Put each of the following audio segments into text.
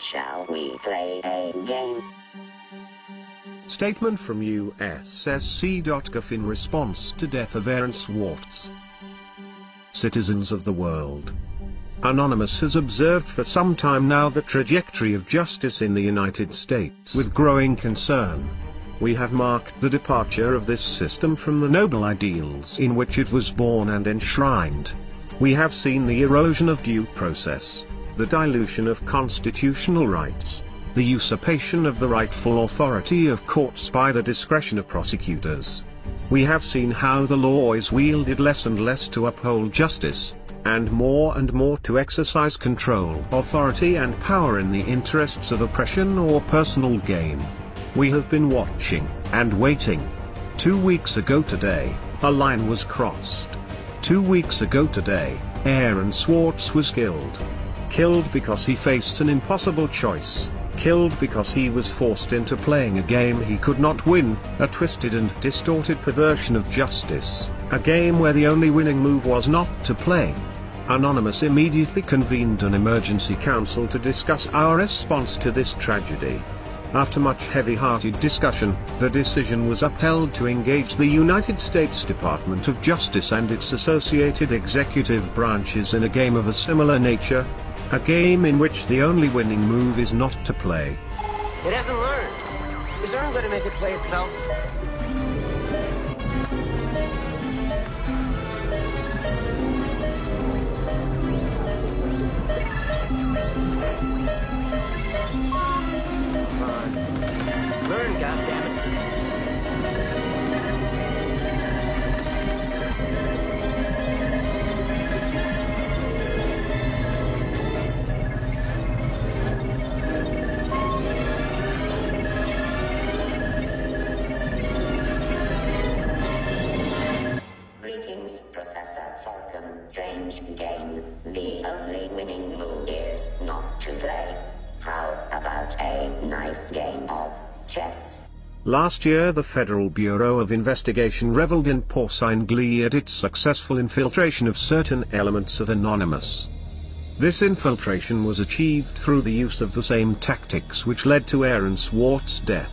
Shall we play a game? Statement from USSC.gov in response to death of Aaron Swartz. Citizens of the world. Anonymous has observed for some time now the trajectory of justice in the United States with growing concern. We have marked the departure of this system from the noble ideals in which it was born and enshrined. We have seen the erosion of due process, the dilution of constitutional rights, the usurpation of the rightful authority of courts by the discretion of prosecutors. We have seen how the law is wielded less and less to uphold justice, and more to exercise control, authority and power in the interests of oppression or personal gain. We have been watching, and waiting. 2 weeks ago today, a line was crossed. 2 weeks ago today, Aaron Swartz was killed. Killed because he faced an impossible choice. Killed because he was forced into playing a game he could not win, a twisted and distorted perversion of justice, a game where the only winning move was not to play. Anonymous immediately convened an emergency council to discuss our response to this tragedy. After much heavy-hearted discussion, the decision was upheld to engage the United States Department of Justice and its associated executive branches in a game of a similar nature. A game in which the only winning move is not to play. It hasn't learned. Is Aaron going to make it play itself? Come on. Learn, goddammit. Strange game. The only winning move is not to play. How about a nice game of chess? Last year the Federal Bureau of Investigation reveled in porcine glee at its successful infiltration of certain elements of Anonymous. This infiltration was achieved through the use of the same tactics which led to Aaron Swartz's death.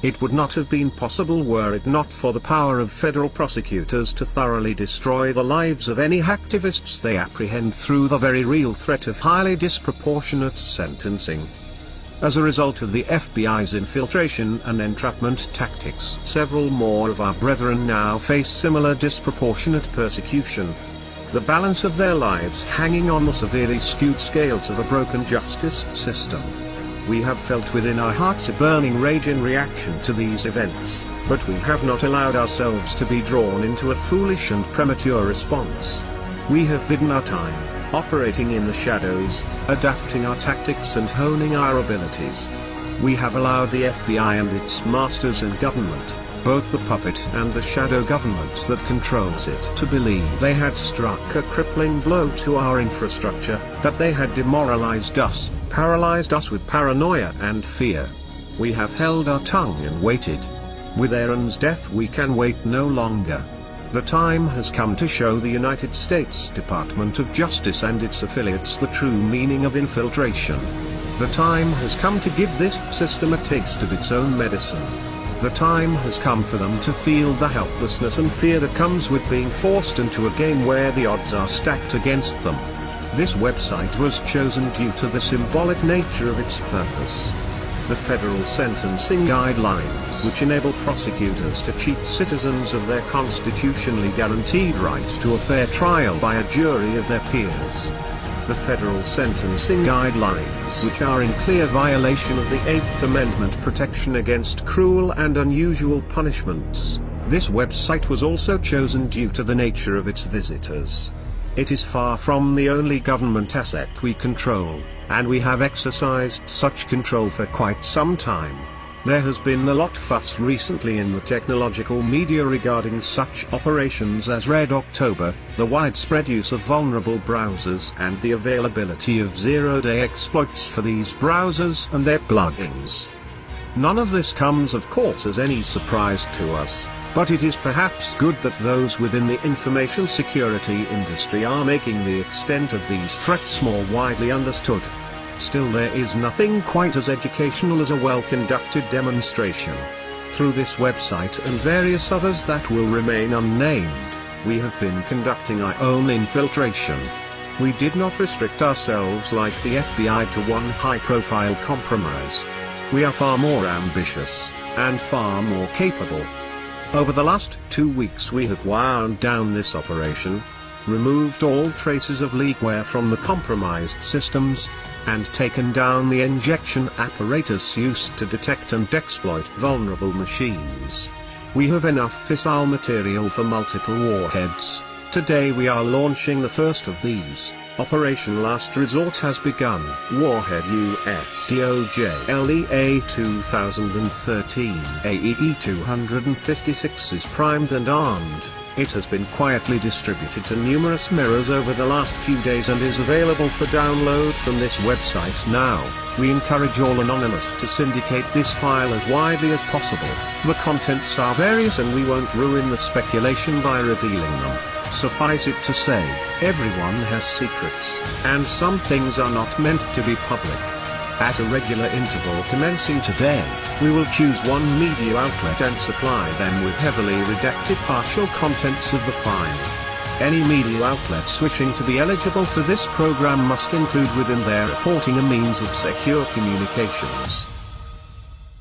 It would not have been possible were it not for the power of federal prosecutors to thoroughly destroy the lives of any hacktivists they apprehend through the very real threat of highly disproportionate sentencing. As a result of the FBI's infiltration and entrapment tactics, several more of our brethren now face similar disproportionate persecution. The balance of their lives hanging on the severely skewed scales of a broken justice system. We have felt within our hearts a burning rage in reaction to these events, but we have not allowed ourselves to be drawn into a foolish and premature response. We have bidden our time, operating in the shadows, adapting our tactics and honing our abilities. We have allowed the FBI and its masters in government, both the puppet and the shadow governments that controls it, to believe they had struck a crippling blow to our infrastructure, that they had demoralized us, paralyzed us with paranoia and fear. We have held our tongue and waited. With Aaron's death we can wait no longer. The time has come to show the United States Department of Justice and its affiliates the true meaning of infiltration. The time has come to give this system a taste of its own medicine. The time has come for them to feel the helplessness and fear that comes with being forced into a game where the odds are stacked against them. This website was chosen due to the symbolic nature of its purpose. The federal sentencing guidelines, which enable prosecutors to cheat citizens of their constitutionally guaranteed right to a fair trial by a jury of their peers. The federal sentencing guidelines, which are in clear violation of the 8th Amendment protection against cruel and unusual punishments. This website was also chosen due to the nature of its visitors. It is far from the only government asset we control, and we have exercised such control for quite some time. There has been a lot fuss recently in the technological media regarding such operations as Red October, the widespread use of vulnerable browsers and the availability of zero-day exploits for these browsers and their plugins. None of this comes of course as any surprise to us. But it is perhaps good that those within the information security industry are making the extent of these threats more widely understood. Still, there is nothing quite as educational as a well-conducted demonstration. Through this website and various others that will remain unnamed, we have been conducting our own infiltration. We did not restrict ourselves like the FBI to one high-profile compromise. We are far more ambitious, and far more capable. Over the last 2 weeks we have wound down this operation, removed all traces of leakware from the compromised systems, and taken down the injection apparatus used to detect and exploit vulnerable machines. We have enough fissile material for multiple warheads. Today we are launching the first of these. Operation Last Resort has begun. Warhead USDOJ-LEA 2013 AEE 256 is primed and armed. It has been quietly distributed to numerous mirrors over the last few days and is available for download from this website now. We encourage all anonymous to syndicate this file as widely as possible. The contents are various and we won't ruin the speculation by revealing them. Suffice it to say, everyone has secrets, and some things are not meant to be public. At a regular interval commencing today, we will choose one media outlet and supply them with heavily redacted partial contents of the file. Any media outlet switching to be eligible for this program must include within their reporting a means of secure communications.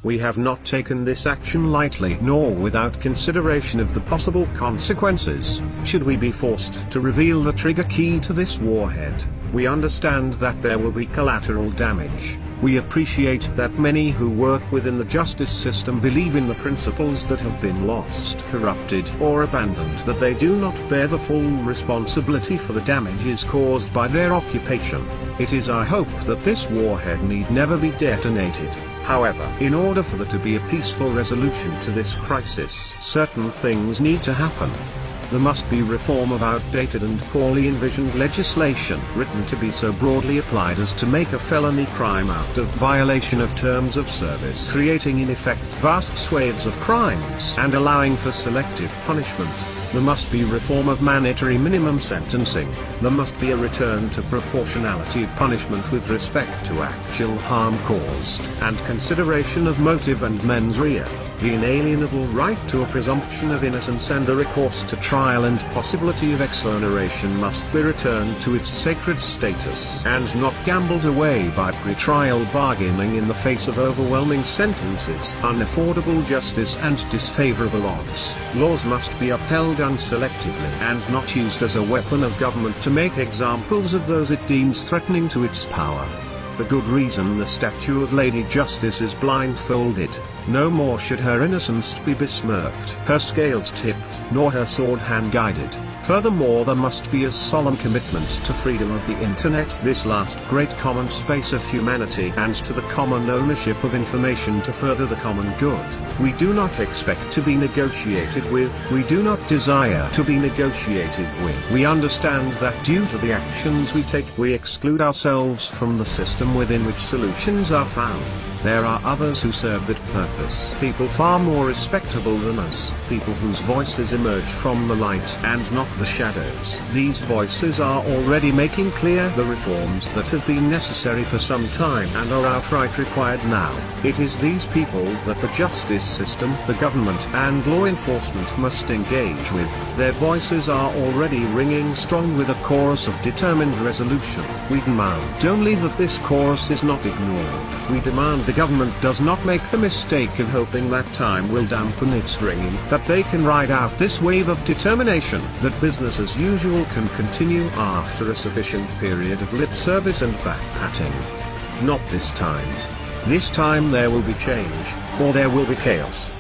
We have not taken this action lightly nor without consideration of the possible consequences, should we be forced to reveal the trigger key to this warhead. We understand that there will be collateral damage. We appreciate that many who work within the justice system believe in the principles that have been lost, corrupted, or abandoned, that they do not bear the full responsibility for the damages caused by their occupation. It is our hope that this warhead need never be detonated. However, in order for there to be a peaceful resolution to this crisis, certain things need to happen. There must be reform of outdated and poorly envisioned legislation written to be so broadly applied as to make a felony crime out of violation of terms of service, creating in effect vast swathes of crimes and allowing for selective punishment. There must be reform of mandatory minimum sentencing. There must be a return to proportionality of punishment with respect to actual harm caused, and consideration of motive and mens rea. The inalienable right to a presumption of innocence and a recourse to trial and possibility of exoneration must be returned to its sacred status and not gambled away by pre-trial bargaining in the face of overwhelming sentences, unaffordable justice and disfavorable odds. Laws must be upheld unselectively and not used as a weapon of government to make examples of those it deems threatening to its power. For good reason the statue of Lady Justice is blindfolded. No more should her innocence be besmirched, her scales tipped, nor her sword hand-guided. Furthermore, there must be a solemn commitment to freedom of the internet, this last great common space of humanity, and to the common ownership of information to further the common good. We do not expect to be negotiated with, we do not desire to be negotiated with. We understand that due to the actions we take, we exclude ourselves from the system within which solutions are found. There are others who serve that purpose. People far more respectable than us, people whose voices emerge from the light and not the shadows. These voices are already making clear the reforms that have been necessary for some time and are outright required now. It is these people that the justice system, the government and law enforcement must engage with. Their voices are already ringing strong with a chorus of determined resolution. We demand only that this chorus is not ignored. We demand the government does not make the mistake of hoping that time will dampen its ringing, that they can ride out this wave of determination, that business as usual can continue after a sufficient period of lip service and back-patting. Not this time. This time there will be change, or there will be chaos.